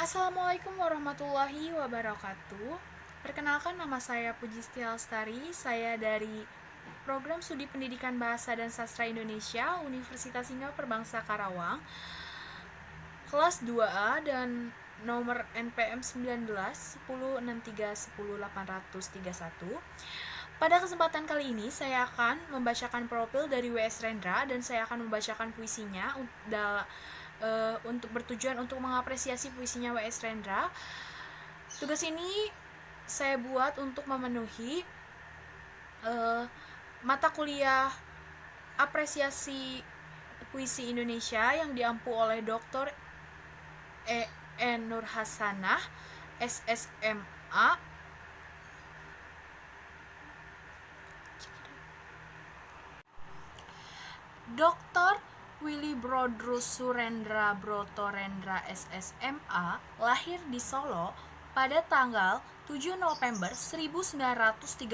Assalamualaikum warahmatullahi wabarakatuh. Perkenalkan, nama saya Pujistia Lestari. Saya dari Program Studi Pendidikan Bahasa dan Sastra Indonesia, Universitas Singapura Perbangsa Karawang, kelas 2A dan nomor NPM 19 1063 10831. Pada kesempatan kali ini saya akan membacakan profil dari W.S. Rendra dan saya akan membacakan puisinya untuk bertujuan untuk mengapresiasi puisinya W.S. Rendra. Tugas ini saya buat untuk memenuhi mata kuliah apresiasi puisi Indonesia yang diampu oleh Dr. E.N. Nurhasanah, SSMA, Dr. Willy Brodrus Surendra Brotorendra SSMA lahir di Solo pada tanggal 7 November 1935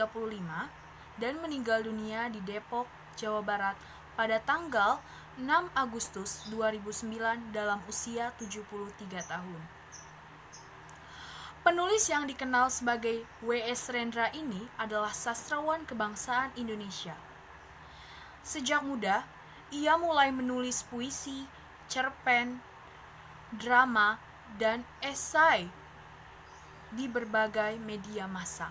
dan meninggal dunia di Depok, Jawa Barat pada tanggal 6 Agustus 2009 dalam usia 73 tahun. Penulis yang dikenal sebagai W.S. Rendra ini adalah sastrawan kebangsaan Indonesia. Sejak muda, ia mulai menulis puisi, cerpen, drama, dan esai di berbagai media massa.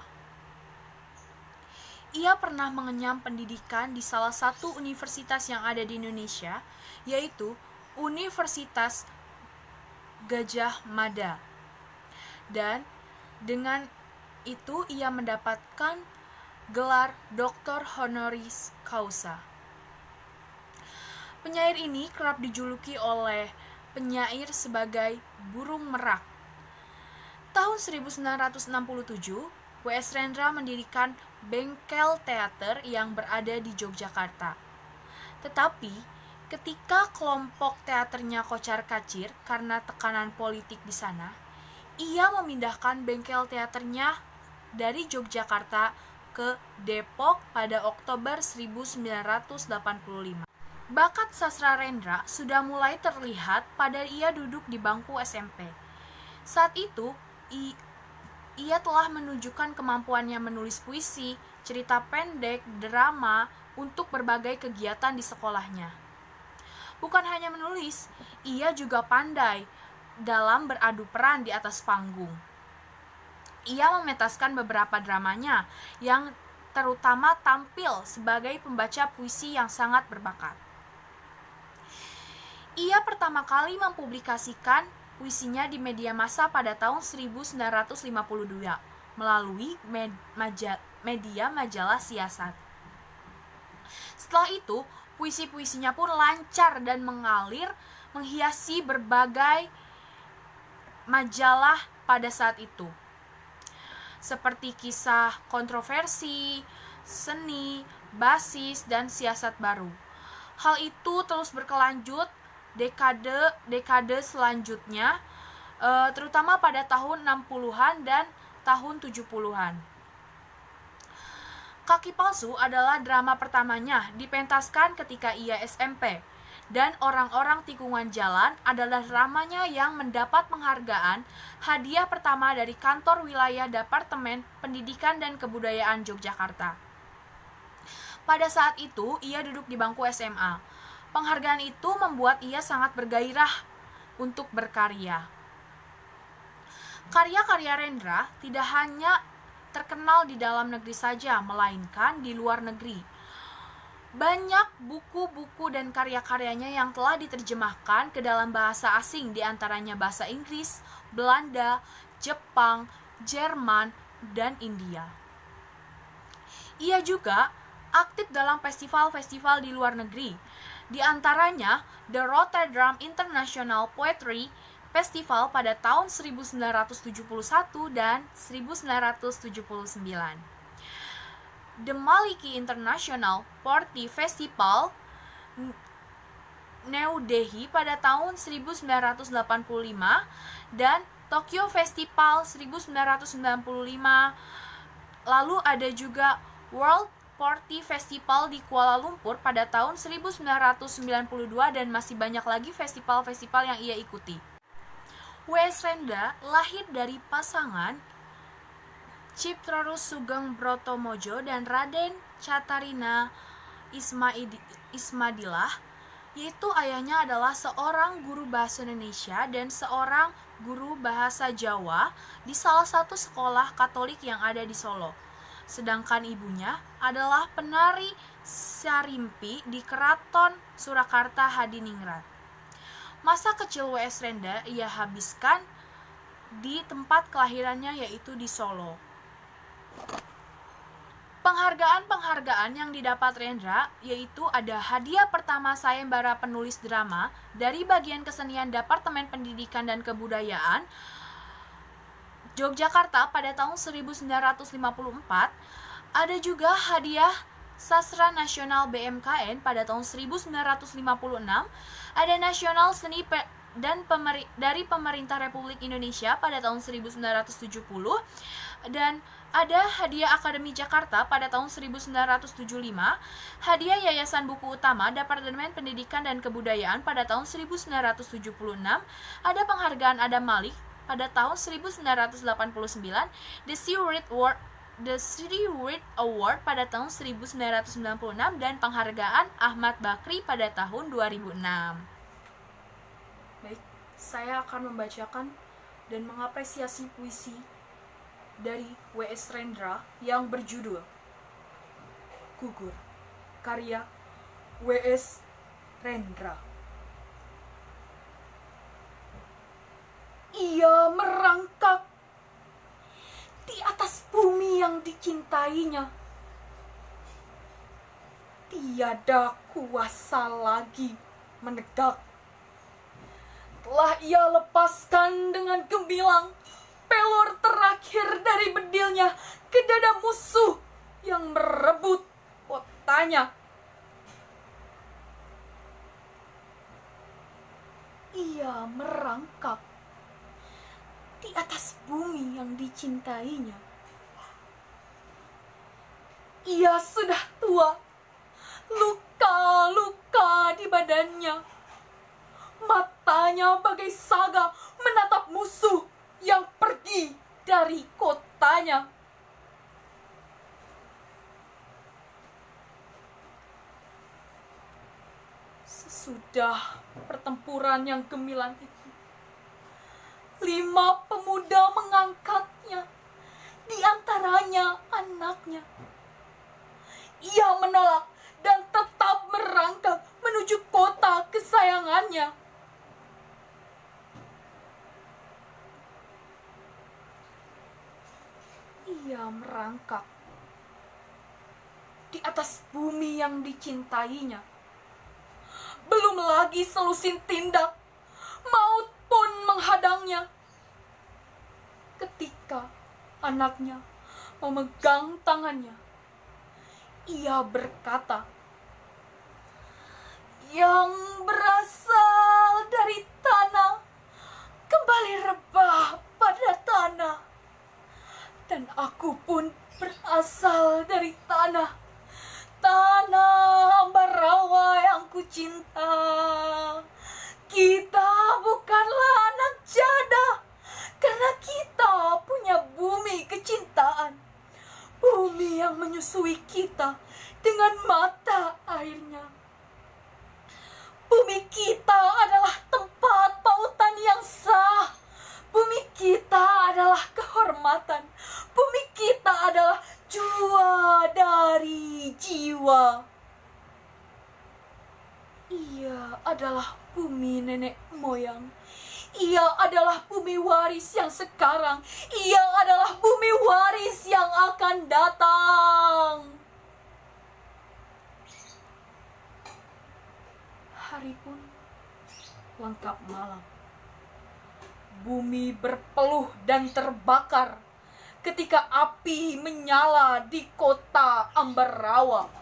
Ia pernah mengenyam pendidikan di salah satu universitas yang ada di Indonesia, yaitu Universitas Gadjah Mada. Dan dengan itu ia mendapatkan gelar Dr. Honoris Causa. Penyair ini kerap dijuluki oleh penyair sebagai burung merak. Tahun 1967, W.S. Rendra mendirikan bengkel teater yang berada di Yogyakarta. Tetapi, ketika kelompok teaternya kocar-kacir karena tekanan politik di sana, ia memindahkan bengkel teaternya dari Yogyakarta ke Depok pada Oktober 1985. Bakat sastra Rendra sudah mulai terlihat pada ia duduk di bangku SMP. Saat itu, ia telah menunjukkan kemampuannya menulis puisi, cerita pendek, drama untuk berbagai kegiatan di sekolahnya. Bukan hanya menulis, ia juga pandai dalam beradu peran di atas panggung. Ia mementaskan beberapa dramanya yang terutama tampil sebagai pembaca puisi yang sangat berbakat. Ia pertama kali mempublikasikan puisinya di media massa pada tahun 1952 melalui media majalah Siasat. Setelah itu, puisi-puisinya pun lancar dan mengalir menghiasi berbagai majalah pada saat itu, seperti Kisah Kontroversi, Seni, Basis, dan Siasat Baru. Hal itu terus berkelanjut dekade selanjutnya, terutama pada tahun 60-an dan tahun 70-an. Kaki Palsu adalah drama pertamanya, dipentaskan ketika ia SMP, dan Orang-orang Tikungan Jalan adalah dramanya yang mendapat penghargaan hadiah pertama dari Kantor Wilayah Departemen Pendidikan dan Kebudayaan Yogyakarta. Pada saat itu, ia duduk di bangku SMA. Penghargaan itu membuat ia sangat bergairah untuk berkarya. Karya-karya Rendra tidak hanya terkenal di dalam negeri saja, melainkan di luar negeri. Banyak buku-buku dan karya-karyanya yang telah diterjemahkan ke dalam bahasa asing, di antaranya bahasa Inggris, Belanda, Jepang, Jerman, dan India. Ia juga aktif dalam festival-festival di luar negeri, di antaranya The Rotterdam International Poetry Festival pada tahun 1971 dan 1979. The Maliki International Poetry Festival New Delhi pada tahun 1985 dan Tokyo Festival 1995. Lalu ada juga World Poetry Festival di Kuala Lumpur pada tahun 1992 dan masih banyak lagi festival-festival yang ia ikuti. W.S. Rendra lahir dari pasangan Ciptrorus Sugeng Brotomojo dan Raden Catarina Ismadillah, yaitu ayahnya adalah seorang guru bahasa Indonesia dan seorang guru bahasa Jawa di salah satu sekolah Katolik yang ada di Solo. Sedangkan ibunya adalah penari sarimpi di Keraton Surakarta Hadiningrat. Masa kecil W.S. Rendra ia habiskan di tempat kelahirannya, yaitu di Solo. Penghargaan-penghargaan yang didapat Rendra yaitu ada hadiah pertama sayembara penulis drama dari bagian kesenian Departemen Pendidikan dan Kebudayaan Yogyakarta pada tahun 1954. Ada juga hadiah Sastra Nasional BMKN pada tahun 1956, ada Nasional Seni dari Pemerintah Republik Indonesia pada tahun 1970, dan ada hadiah Akademi Jakarta pada tahun 1975, hadiah Yayasan Buku Utama Departemen Pendidikan dan Kebudayaan pada tahun 1976, ada penghargaan Adam Malik pada tahun 1989, The City Reed Award pada tahun 1996, dan penghargaan Ahmad Bakri pada tahun 2006. Baik, saya akan membacakan dan mengapresiasi puisi dari W.S. Rendra yang berjudul Gugur, karya W.S. Rendra. Ia merangkak di atas bumi yang dicintainya. Tiada kuasa lagi menegak. Telah ia lepaskan dengan gemilang pelor terakhir dari bedilnya ke dada musuh yang merebut kotanya. Ia merangkak di atas bumi yang dicintainya. Ia sudah tua, luka-luka di badannya. Matanya bagai saga menatap musuh yang pergi dari kotanya. Sesudah pertempuran yang gemilang itu, 5 pemuda mengangkatnya, di antaranya anaknya. Ia menolak dan tetap merangkak menuju kota kesayangannya. Ia merangkak di atas bumi yang dicintainya. Belum lagi selusin tindak, maut pun menghadangnya. Ketika anaknya memegang tangannya, ia berkata, "Yang berasal dari tanah kembali rebah pada tanah, dan aku pun berasal dari tanah Ambarawa yang kucinta. Kita bukanlah anak jadah, karena kita punya bumi kecintaan. Bumi yang menyusui kita dengan mata airnya. Bumi kita adalah tempat pautan yang sah. Bumi kita adalah kehormatan. Bumi kita adalah jua dari jiwa. Ia adalah bumi nenek moyang. Ia adalah bumi waris yang sekarang. Ia adalah bumi waris yang akan datang." Hari pun lengkap malam. Bumi berpeluh dan terbakar ketika api menyala di kota Ambarawa.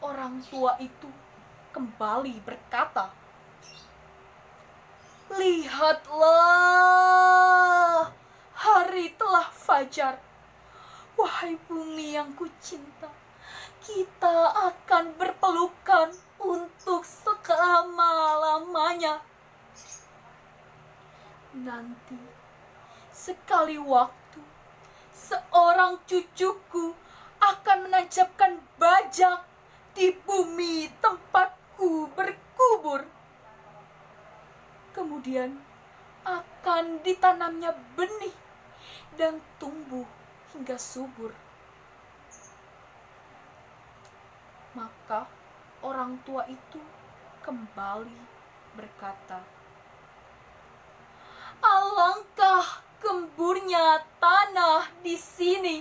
Orang tua itu kembali berkata, "Lihatlah, hari telah fajar. Wahai bumi yang kucinta, kita akan berpelukan untuk selama-lamanya." Nanti, sekali waktu, seorang cucuku akan menancapkan bajak di bumi tempatku berkubur. Kemudian akan ditanamnya benih dan tumbuh hingga subur. Maka orang tua itu kembali berkata, "Alangkah gemburnya tanah di sini."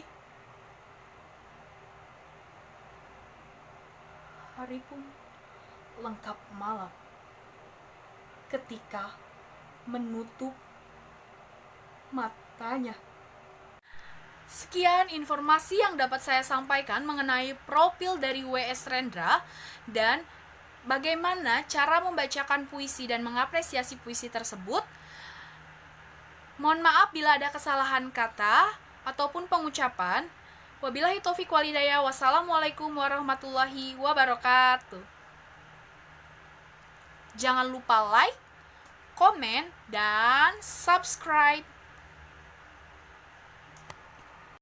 Hari pun lengkap malam ketika menutup matanya. Sekian informasi yang dapat saya sampaikan mengenai profil dari W.S. Rendra dan bagaimana cara membacakan puisi dan mengapresiasi puisi tersebut. Mohon maaf bila ada kesalahan kata ataupun pengucapan. Wabillahi taufiq walhidayah. Wassalamualaikum warahmatullahi wabarakatuh. Jangan lupa like, komen, dan subscribe.